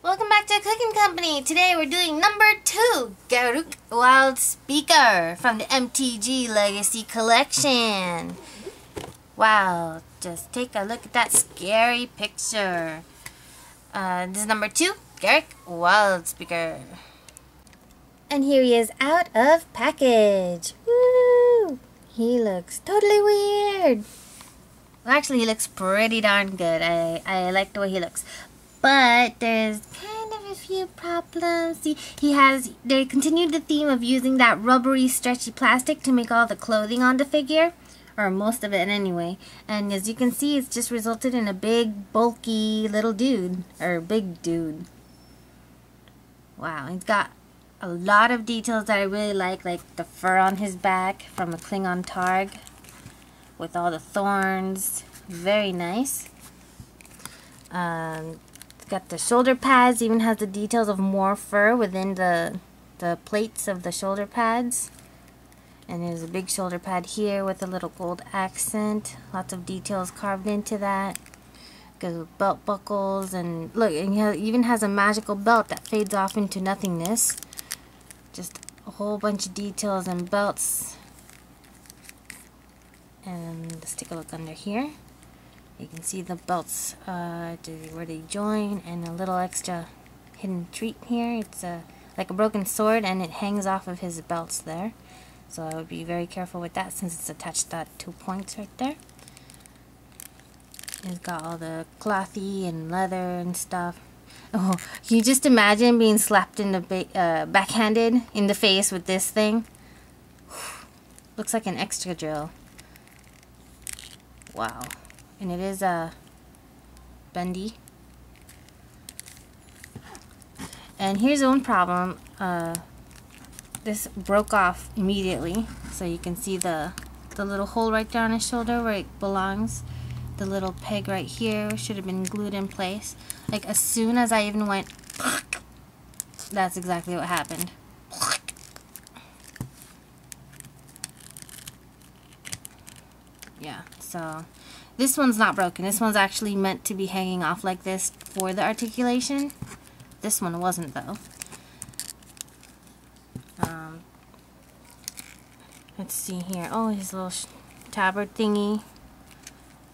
Welcome back to TheCookiinCompany. Today we're doing number 2, GARRUK WILDSPEAKER from the MTG Legacy Collection. Wow, just take a look at that scary picture. This is number 2, GARRUK WILDSPEAKER. And here he is out of package. Woo! He looks totally weird. Well, actually, he looks pretty darn good. I like the way he looks. But there's kind of a few problems. See, they continued the theme of using that rubbery, stretchy plastic to make all the clothing on the figure. Or most of it anyway. And as you can see, it's just resulted in a big, bulky little dude. Or big dude. Wow, he's got a lot of details that I really like the fur on his back from a Klingon Targ. With all the thorns. Very nice. Got the shoulder pads, even has the details of more fur within the plates of the shoulder pads. And there's a big shoulder pad here with a little gold accent. Lots of details carved into that. Got belt buckles, and look, and he even has a magical belt that fades off into nothingness. Just a whole bunch of details and belts. And let's take a look under here. You can see the belts where they join, and a little extra hidden treat here. It's like a broken sword, and it hangs off of his belts there. So I would be very careful with that since it's attached at 2 points right there. It's got all the clothy and leather and stuff. Oh, can you just imagine being slapped in the backhanded in the face with this thing? Looks like an extra drill. Wow. And it is bendy. And here's one problem. This broke off immediately. So you can see the little hole right there on his shoulder where it belongs. The little peg right here should have been glued in place. Like as soon as I even went, that's exactly what happened. Yeah, so this one's not broken. This one's actually meant to be hanging off like this for the articulation. This one wasn't though. Let's see here. Oh, his little tabard thingy.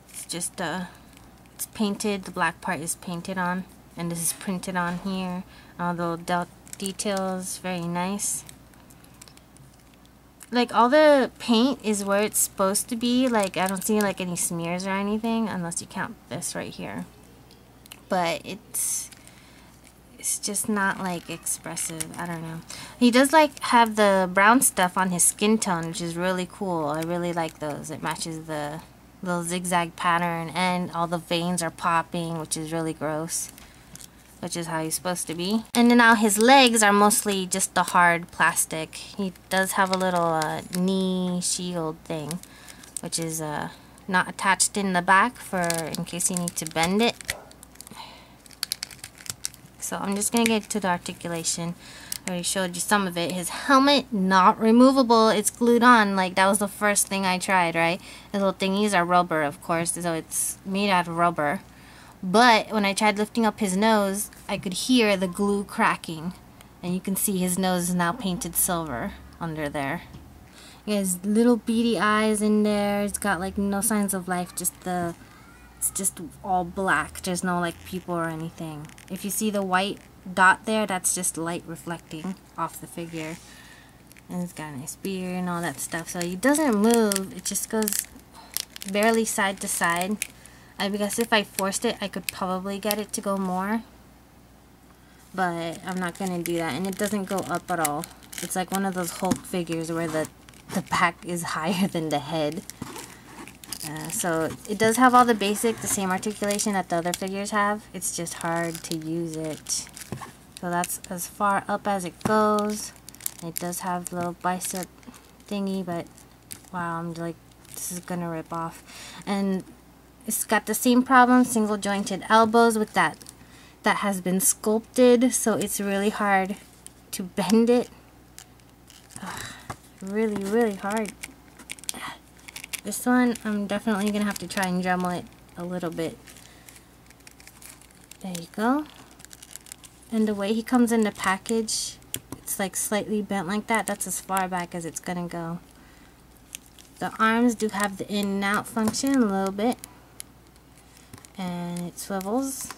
It's just it's painted. The black part is painted on, and this is printed on here. All the details, very nice. Like all the paint is where it's supposed to be. Like I don't see like any smears or anything unless you count this right here. But it's just not like expressive. I don't know. He does like have the brown stuff on his skin tone, which is really cool. I really like those. It matches the little zigzag pattern, and all the veins are popping, which is really gross. Which is how he's supposed to be. And then now his legs are mostly just the hard plastic. He does have a little knee shield thing, which is not attached in the back for in case you need to bend it. So I'm just gonna get to the articulation. I already showed you some of it. His helmet, not removable. It's glued on. Like that was the first thing I tried, right? The little thingies are rubber, of course, so it's made out of rubber. But when I tried lifting up his nose, I could hear the glue cracking. And you can see his nose is now painted silver under there. He has little beady eyes in there. It's got like no signs of life, it's just all black. There's no like pupil or anything. If you see the white dot there, that's just light reflecting off the figure. And it's got a nice beard and all that stuff. So he doesn't move. It just goes barely side to side. I guess if I forced it, I could probably get it to go more. But I'm not going to do that. And it doesn't go up at all. It's like one of those Hulk figures where the back is higher than the head. So it does have all the same articulation that the other figures have. It's just hard to use it. So that's as far up as it goes. It does have the little bicep thingy, but wow, I'm like, this is going to rip off. And it's got the same problem, single jointed elbows with that has been sculpted, so it's really hard to bend it. Ugh, really, really hard. This one, I'm definitely going to have to try and Dremel it a little bit. There you go. And the way he comes in the package, it's like slightly bent like that. That's as far back as it's gonna go. The arms do have the in and out function a little bit. And it swivels.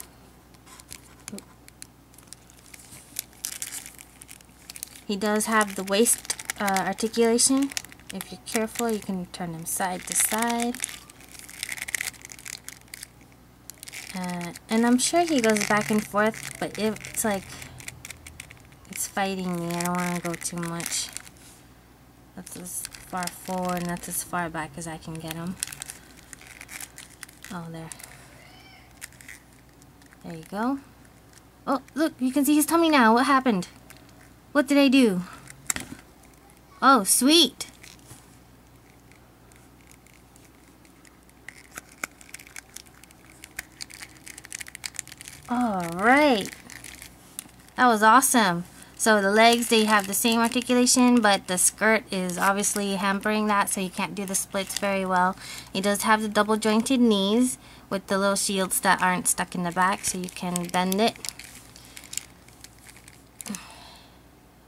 He does have the waist articulation. If you're careful, you can turn him side to side. And I'm sure he goes back and forth, but it's like it's fighting me. I don't want to go too much. That's as far forward and that's as far back as I can get him. Oh, there. There you go. Oh, look, you can see his tummy now. What happened? What did I do? Oh, sweet. Alright. That was awesome. So the legs, they have the same articulation, but the skirt is obviously hampering that, so you can't do the splits very well. It does have the double jointed knees with the little shields that aren't stuck in the back, so you can bend it.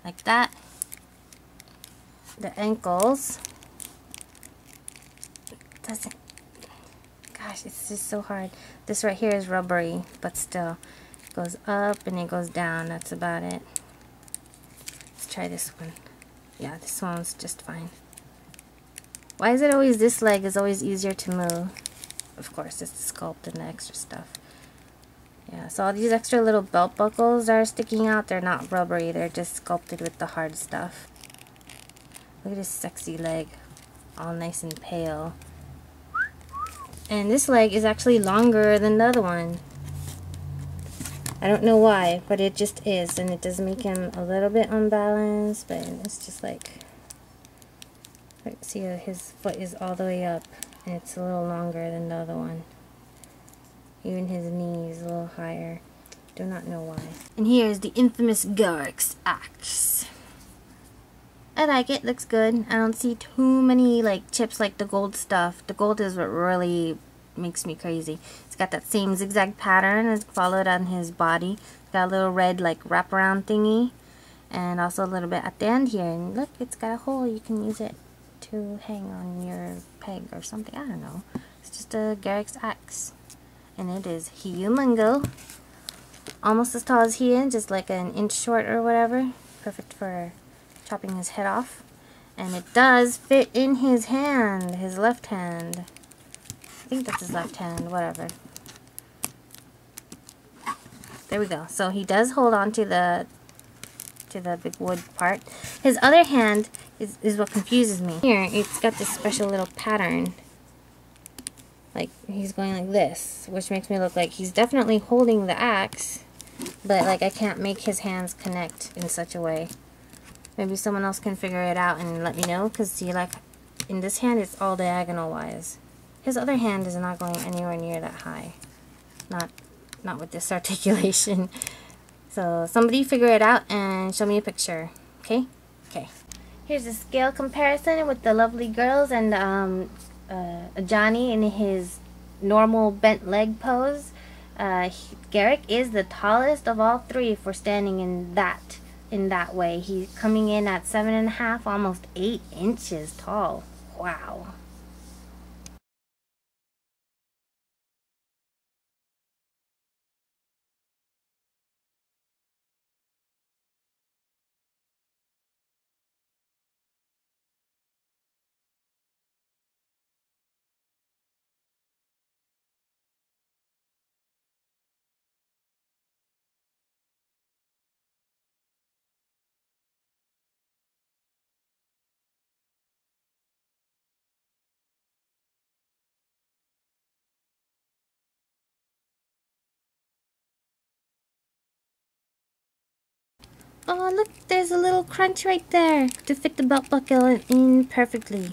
Like that. The ankles. Doesn't. Gosh, it's just so hard. This right here is rubbery, but still. It goes up and it goes down. That's about it. Let's try this one. Yeah, this one's just fine. Why is it always this leg is always easier to move? Of course, it's the sculpt and the extra stuff. Yeah, so all these extra little belt buckles that are sticking out, they're not rubbery. They're just sculpted with the hard stuff. Look at this sexy leg. All nice and pale. And this leg is actually longer than the other one. I don't know why, but it just is. And it does make him a little bit unbalanced, but it's just like see, his foot is all the way up, and it's a little longer than the other one. Even his knee is a little higher. Do not know why. And here's the infamous GARRUK's axe. I like it, looks good. I don't see too many like chips like the gold stuff. The gold is what really makes me crazy. It's got that same zigzag pattern as followed on his body. It's got a little red like wraparound thingy, and also a little bit at the end here. And look, it's got a hole. You can use it to hang on your peg or something. I don't know. It's just a GARRUK's axe, and it is humongo. Almost as tall as he is, just like an inch short or whatever. Perfect for chopping his head off. And it does fit in his hand, his left hand. I think that's his left hand, whatever. There we go. So he does hold on to the big wood part. His other hand is what confuses me. Here, it's got this special little pattern. Like, he's going like this, which makes me look like he's definitely holding the axe, but like I can't make his hands connect in such a way. Maybe someone else can figure it out and let me know, because see, like in this hand it's all diagonal wise. His other hand is not going anywhere near that high. Not with this articulation. So somebody figure it out and show me a picture. Okay? Okay. Here's a scale comparison with the lovely girls and Johnny in his normal bent leg pose. GARRUK is the tallest of all three for standing in that way. He's coming in at 7.5, almost 8 inches tall. Wow. Oh, look, there's a little crunch right there to fit the belt buckle in perfectly.